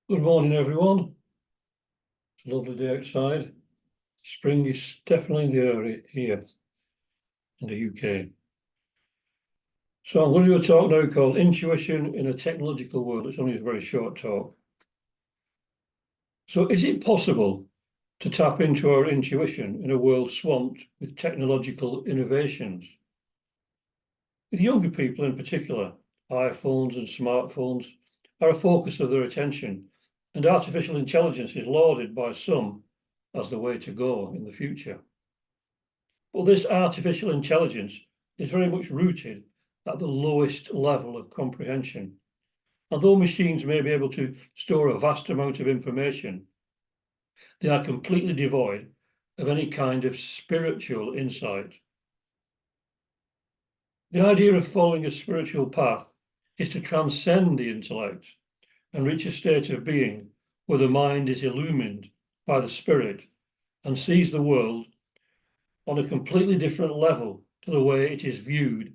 Good morning, everyone. It's a lovely day outside. Spring is definitely in the air here in the UK. So I'm going to do a talk now called Intuition in a Technological World. It's only a very short talk. So is it possible to tap into our intuition in a world swamped with technological innovations? With younger people in particular, iPhones and smartphones are a focus of their attention, and artificial intelligence is lauded by some as the way to go in the future. But this artificial intelligence is very much rooted at the lowest level of comprehension. Although machines may be able to store a vast amount of information, they are completely devoid of any kind of spiritual insight. The idea of following a spiritual path is to transcend the intellect and reach a state of being where the mind is illumined by the spirit and sees the world on a completely different level to the way it is viewed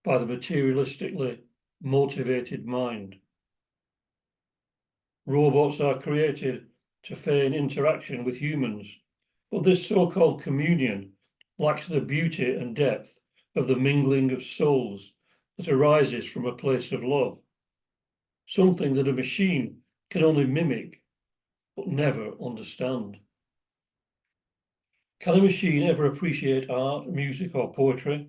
by the materialistically motivated mind. Robots are created to feign interaction with humans, but this so-called communion lacks the beauty and depth of the mingling of souls that arises from a place of love, something that a machine can only mimic but never understand. Can a machine ever appreciate art, music, or poetry,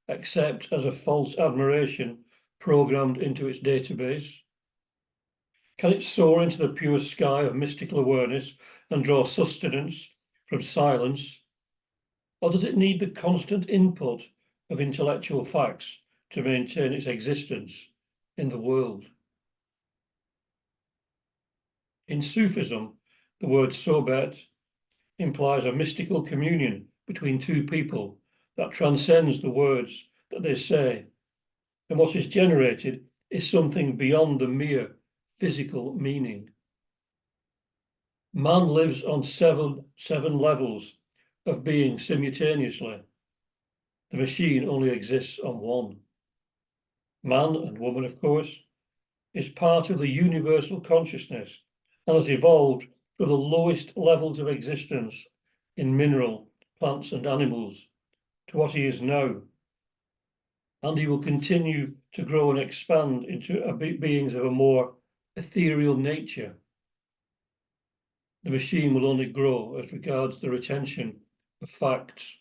except as a false admiration programmed into its database? Can it soar into the pure sky of mystical awareness and draw sustenance from silence? Or does it need the constant input of intellectual facts to maintain its existence in the world? In Sufism, the word sohbet implies a mystical communion between two people that transcends the words that they say. And what is generated is something beyond the mere physical meaning. Man lives on seven levels of being simultaneously. The machine only exists on one. Man and woman, of course, is part of the universal consciousness and has evolved from the lowest levels of existence in mineral, plants and animals to what he is now. And he will continue to grow and expand into beings of a more ethereal nature. The machine will only grow as regards the retention of facts.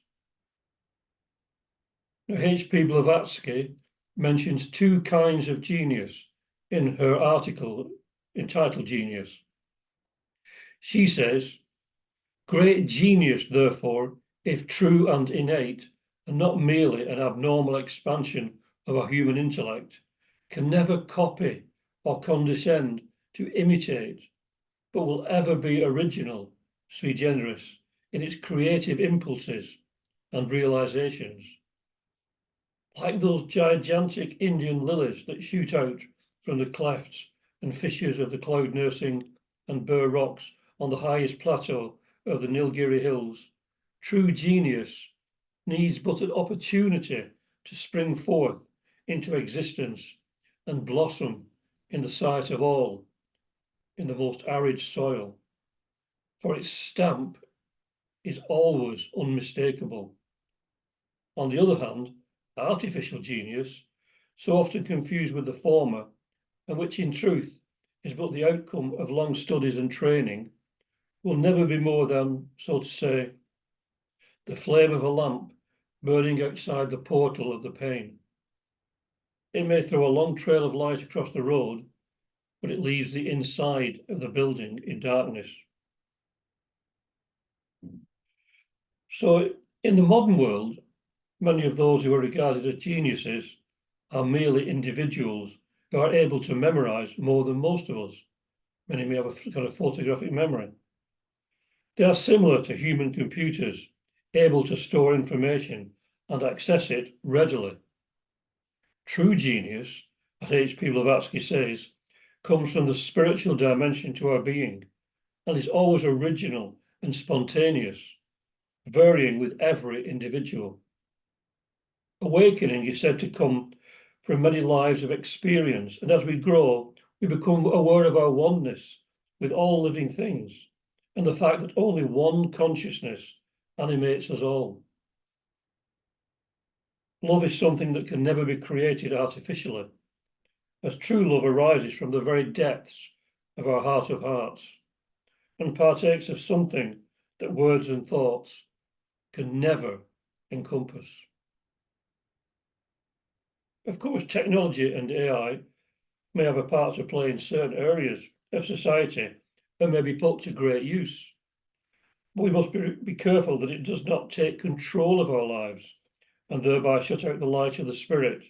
Now, H.P. Blavatsky mentions two kinds of genius in her article entitled Genius. She says, "Great genius, therefore, if true and innate, and not merely an abnormal expansion of our human intellect, can never copy or condescend to imitate, but will ever be original, sui generis, in its creative impulses and realizations. Like those gigantic Indian lilies that shoot out from the clefts and fissures of the cloud nursing and bare rocks on the highest plateau of the Nilgiri hills, true genius needs but an opportunity to spring forth into existence and blossom in the sight of all in the most arid soil, for its stamp is always unmistakable. On the other hand, artificial genius, so often confused with the former, and which in truth is but the outcome of long studies and training, will never be more than, so to say, the flame of a lamp burning outside the portal of the pane. It may throw a long trail of light across the road, but it leaves the inside of the building in darkness." So in the modern world, many of those who are regarded as geniuses are merely individuals who are able to memorize more than most of us. Many may have a kind of photographic memory. They are similar to human computers, able to store information and access it readily. True genius, as H.P. Blavatsky says, comes from the spiritual dimension to our being and is always original and spontaneous, varying with every individual. Awakening is said to come from many lives of experience, and as we grow, we become aware of our oneness with all living things, and the fact that only one consciousness animates us all. Love is something that can never be created artificially, as true love arises from the very depths of our heart of hearts and partakes of something that words and thoughts can never encompass. Of course, technology and AI may have a part to play in certain areas of society and may be put to great use. But we must be careful that it does not take control of our lives and thereby shut out the light of the Spirit,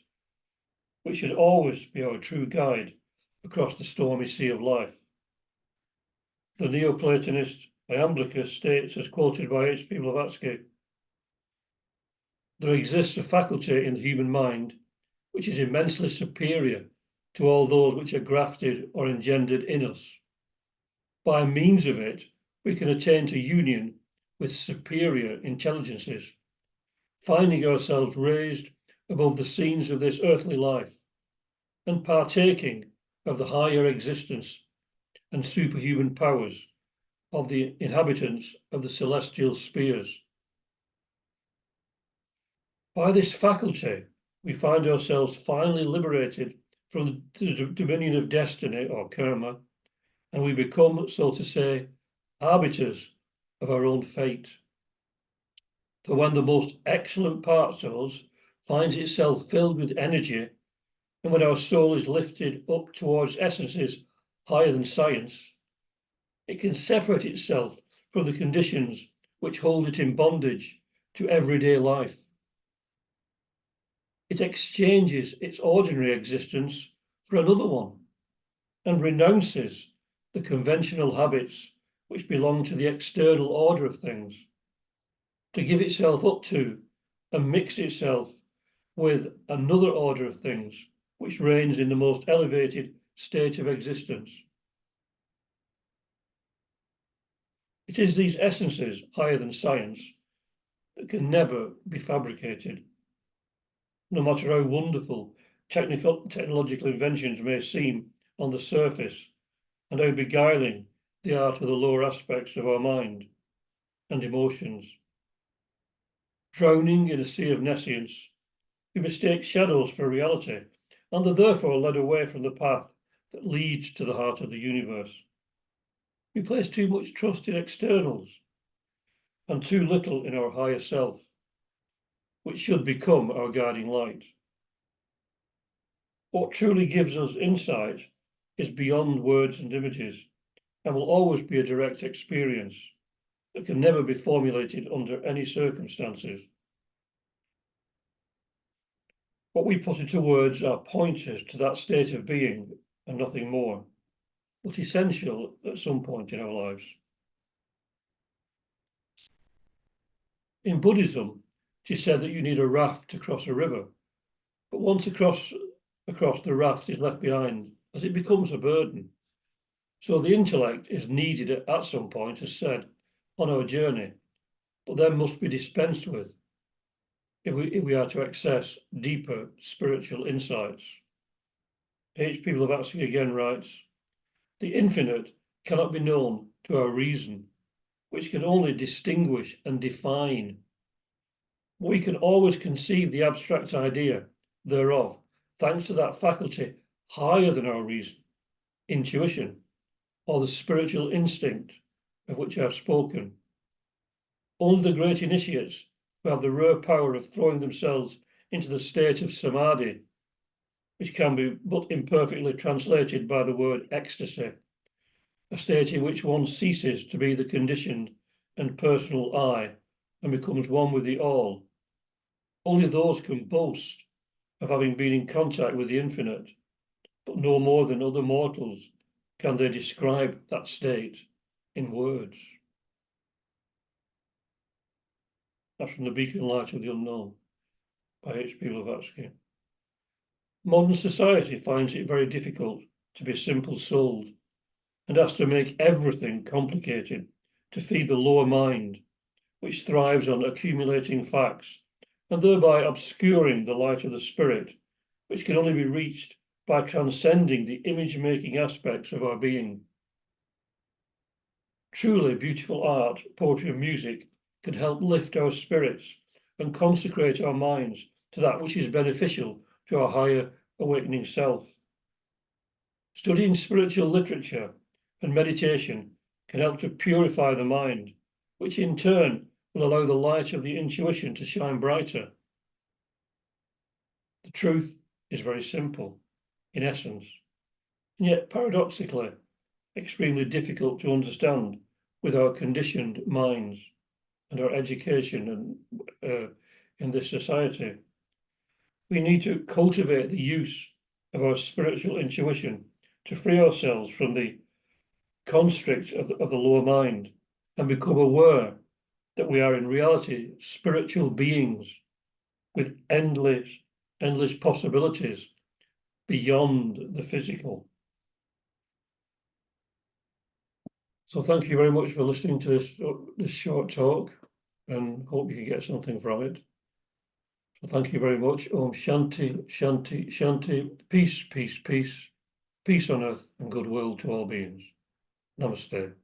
which should always be our true guide across the stormy sea of life. The Neoplatonist Iamblichus states, as quoted by H.P. Blavatsky, there exists a faculty in the human mind which is immensely superior to all those which are grafted or engendered in us. By means of it, we can attain to union with superior intelligences, finding ourselves raised above the scenes of this earthly life and partaking of the higher existence and superhuman powers of the inhabitants of the celestial spheres. By this faculty, we find ourselves finally liberated from the dominion of destiny or karma, and we become, so to say, arbiters of our own fate. For when the most excellent part of us finds itself filled with energy, and when our soul is lifted up towards essences higher than science, it can separate itself from the conditions which hold it in bondage to everyday life. It exchanges its ordinary existence for another one and renounces the conventional habits which belong to the external order of things, to give itself up to and mix itself with another order of things which reigns in the most elevated state of existence. It is these essences higher than science that can never be fabricated. No matter how wonderful technological inventions may seem on the surface, and how beguiling they are to the lower aspects of our mind and emotions. Drowning in a sea of nescience, we mistake shadows for reality, and are therefore led away from the path that leads to the heart of the universe. We place too much trust in externals and too little in our higher self, which should become our guiding light. What truly gives us insight is beyond words and images, and will always be a direct experience that can never be formulated under any circumstances. What we put into words are pointers to that state of being and nothing more, but essential at some point in our lives. In Buddhism, it is said that you need a raft to cross a river, but once across the raft is left behind, as it becomes a burden. So the intellect is needed at some point, as said, on our journey, but then must be dispensed with if we are to access deeper spiritual insights. H.P. Blavatsky again writes, the infinite cannot be known to our reason, which can only distinguish and define. We can always conceive the abstract idea thereof, thanks to that faculty higher than our reason, intuition, or the spiritual instinct of which I have spoken. Only the great initiates who have the rare power of throwing themselves into the state of samadhi, which can be but imperfectly translated by the word ecstasy, a state in which one ceases to be the conditioned and personal I and becomes one with the all. Only those can boast of having been in contact with the infinite, but no more than other mortals can they describe that state in words. That's from The Beacon Light of the Unknown by H.P. Blavatsky. Modern society finds it very difficult to be simple-souled and has to make everything complicated to feed the lower mind, which thrives on accumulating facts and thereby obscuring the light of the spirit, which can only be reached by transcending the image-making aspects of our being. Truly beautiful art, poetry and music can help lift our spirits and consecrate our minds to that which is beneficial to our higher awakening self. Studying spiritual literature and meditation can help to purify the mind, which in turn will allow the light of the intuition to shine brighter. The truth is very simple, in essence, and yet paradoxically, extremely difficult to understand with our conditioned minds and our education and in this society. We need to cultivate the use of our spiritual intuition to free ourselves from the constrict of the lower mind and become aware that we are in reality spiritual beings with endless possibilities beyond the physical. So thank you very much for listening to this short talk, and hope you can get something from it. So thank you very much. Om Shanti, Shanti, Shanti. Peace, peace, peace. Peace on earth and goodwill to all beings. Namaste.